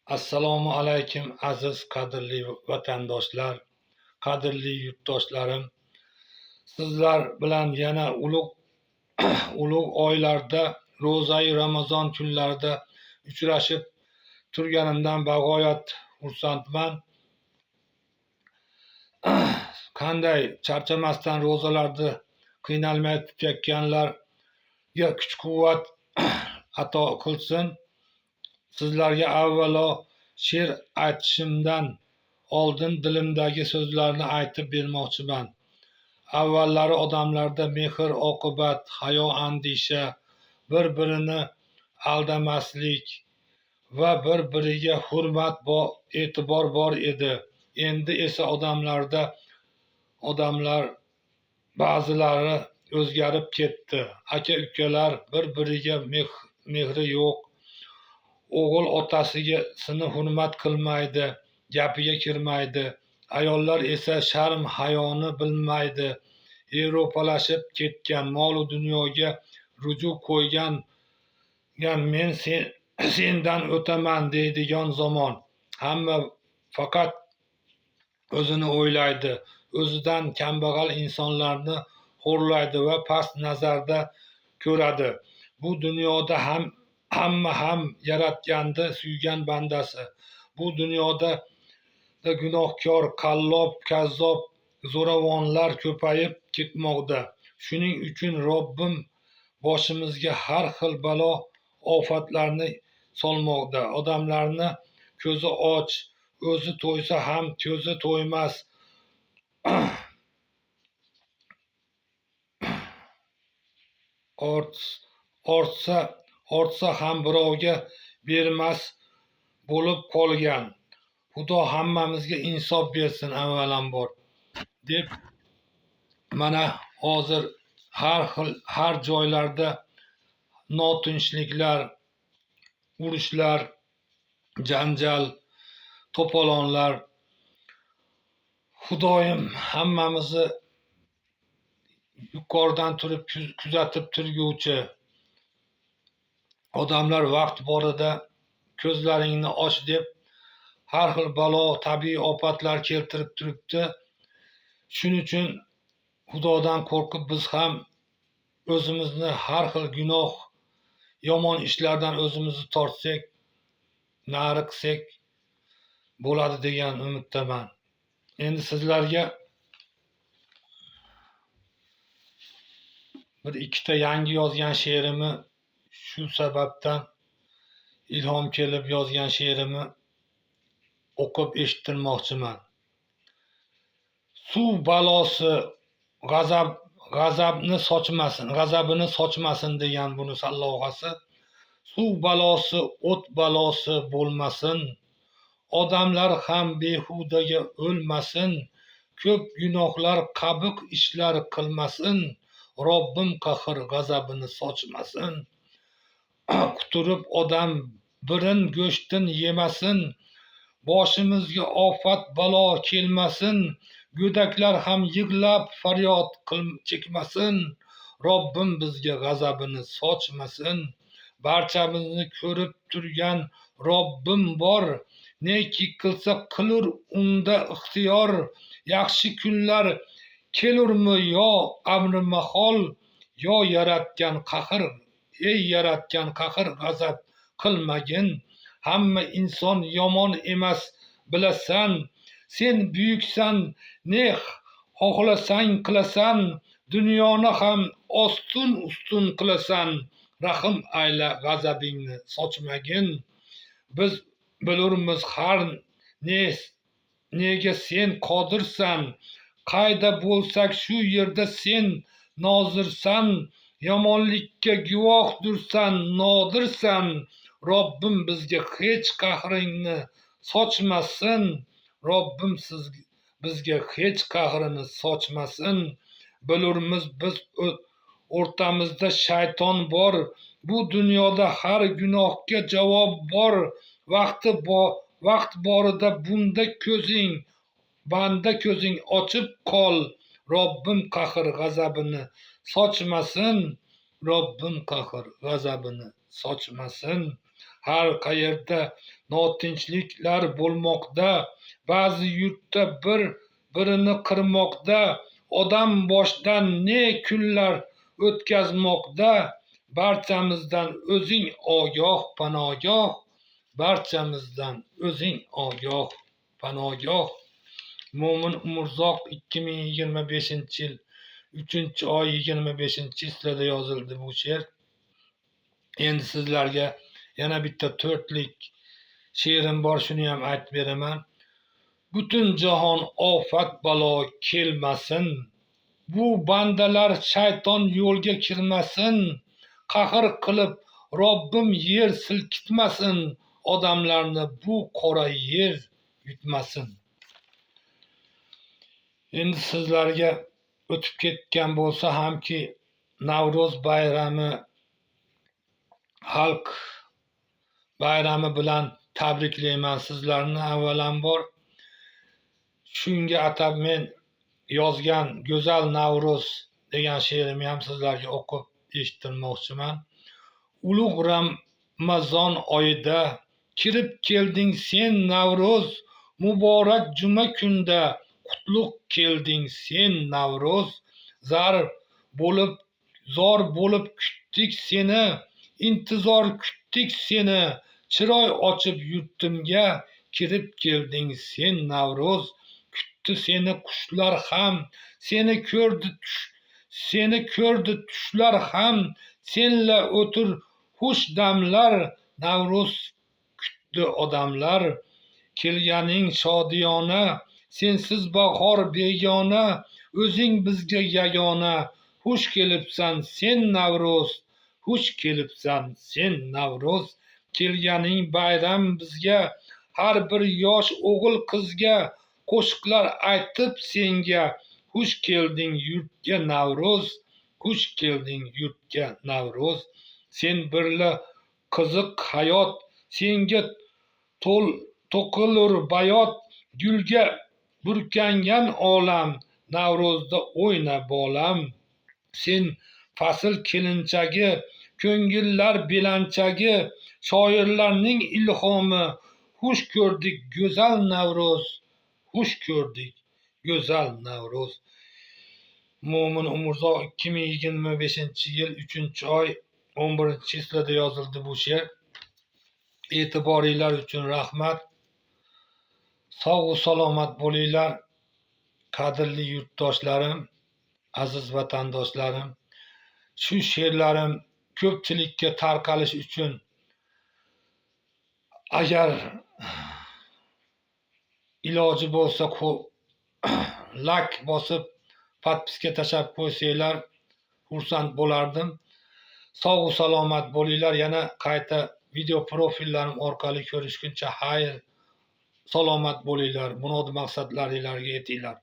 Assalomu alaykum aziz qadrli vatandoshlar, qadrli yurtdoshlarim. Sizlar bilan yana ulug' oylarda, ro'zai Ramazon kunlarida uchrashib turganimdan bag'oyat xursandman. Qanday charchamasdan ro'zalarda qiynalmay tutayotganlarga kuch-quvvat ato qilsin. Sizlarga avvalo she'r aytishimdan oldin dilimdagi so'zlarni aytib bermoqchiman. Avvallari odamlarda mehr, oqibat, hayo, andisha, bir-birini aldamaslik va bir-biriga hurmat, e'tibor bor edi. Endi esa odamlar ba'zilari o'zgarib ketdi. Aka-ukalar bir-biriga mehri yo'q. O'g'il otasini hurmat qilmaydi, gapiga kirmaydi. Ayollar esa sharm hayoni bilmaydi. Yevropalashib ketgan, mol-u dunyoga ruju qo'ygan, men sendan o'taman deydigan zamon. Hamma faqat o'zini o'ylaydi, o'zidan kambag'al insonlarni xo'rlaydi va past nazarda ko'radi. Bu dunyoda hamma ham Yaratganni suygan bandasi. Bu dunyoda gunohkor, qallob, kazzob, zo'ravonlar ko'payib ketmoqda. Shuning uchun Robbim boshimizga har xil balo ofatlarni solmoqda. Odamlarni ko'zi och, o'zi to'ysa ham ko'zi to'ymas. Ortsa ham birovga bermas bo'lib qolgan. Xudo hammamizga insof bersin avvalambor deb, mana hozir har joylarda notinchliklar, urushlar, janjal, to'polonlar. Xudoyim hammamizni yuqoridan turib kuzatib turguvchi. Odamlar vaqt borida ko'zlaringni och deb har xil balo, tabiiy ofatlar keltirib turibdi. Shuning uchun Xudodan qo'rqib biz ham o'zimizni har xil gunoh, yomon ishlardan o'zimizni tortsak, nari qilsak bo'ladi degan umiddaman. Endi sizlarga bir ikkita yangi yozgan she'rimni, shu sababdan ilhom kelib yozgan she'rimni o'qib eshittirmoqchiman. Suv balosi g'azabini sochmasin degan buni sallohasi. Suv balosi, o't balosi bo'lmasin. Odamlar ham behudaga o'lmasin. Ko'p gunohlar, qabih ishlar qilmasin. Robbim qahr g'azabini sochmasin. Quturib odam birin go'shtin yemasin. Boshimizga ofat balo kelmasin. Go'daklar ham yig'lab faryod chekmasin. Robbim bizga g'azabini sochmasin. Barchamizni ko'rib turgan Robbim bor. Neki qilsa qilur unda ixtiyor. Yaxshi kunlar kelurmi yo amri mahol. Yo yaratgan qahr, ey yaratgan qahr g'azab qilmagin. Hamma inson yomon emas bilasan. Sen buyuksan, ne xohlasang qilasan. Dunyoni ham ustun qilasan. Rahim ayla, g'azabingni sochmagin. Biz bilurmiz har nega sen qodirsan. Qayda bo'lsak shu yerda sen nozirsan. Yomonlikka guvohdursan, nodirsan. Robbim bizga hech qahringni sochmasin. Robbim bizga hech qahrini sochmasin. Bilurmiz biz o'rtamizda shayton bor. Bu dunyoda har gunohga javob bor. Vaqt borida banda ko'zing ochib qol. Robbim qahr g'azabini sochmasin. Robbim qahr g'azabini sochmasin. har qayerda notinchliklar bo'lmoqda. Ba'zi yurtda bir-birini qirmoqda. Odam boshdan ne kunlar o'tkazmoqda. Barchamizdan o'zing ogoh panogoh. Barchamizdan o'zing ogoh panogoh. Mo'min Umurzoq 2025-yil 3-oy 25-yilda yozildi bu she'r. Endi sizlarga yana bitta 4lik she'rim bor, shuni ham aytib beraman. Butun jahon ofat balo kelmasin. Bu bandalar shayton yo'lga kirmasin. Qahr qilib Robbim yer silkitmasin. Odamlarni bu qora yer yutmasin. Endi sizlarga o'tib ketgan bo'lsa hamki Navro'z bayrami, xalq bayrami bilan tabriklayman sizlarni avvalambor. Shunga atab men yozgan Go'zal Navro'z degan she'rimni ham sizlarga o'qib eshittirmoqchiman. Ulug' Ramazon oyida kirib kelding sen Navro'z, muborak juma kunda qutlug' kelding sen Navro'z. Zor bo'lib kutdik seni, intizor kutdik seni, chiroy ochib yurtimga kirib kelding sen Navro'z. Kutdi seni qushlar ham, seni ko'rdi tushlar ham, senla o'tir xush damlar. Navro'z kutdi odamlar, kelganing shodiyona, sensiz bahor begona, o'zing bizga yagona. Xush kelibsan sen Navro'z, xush kelibsan sen Navro'z. Kelganing bayram bizga, har bir yosh o'g'il qizga, qo'shiqlar aytib senga. Xush kelding yurtga Navro'z, xush kelding yurtga Navro'z. Sen birla qiziq hayot, senga to'qilur bayot. Gulga burkangan olam, Navro'zda o'yna bolam. Sen fasl kelinchagi, ko'ngillar belanchagi, shoirlarning ilhomi. Xush ko'rdik go'zal Navro'z, xush ko'rdik go'zal Navro'z. Mo'min Umurzoq 2025-yil 3-oy 11-yilda yozildi bu she'r. E'tiboringlar uchun rahmat. Sog' va salomat bo'linglar, qadrli yurtdoshlarim, aziz vatandoshlarim. Shu she'rlarim ko'pchilikka tarqalish uchun agar iloji bo'lsa like bosib podpiska tashlab qo'ysanglar xursand bo'lardim. Sog' va salomat bo'linglar. Yana qayta video profillarim orqali ko'rishguncha xayr, salomat bo'linglar. Murod maqsadlaringizga yetinglar.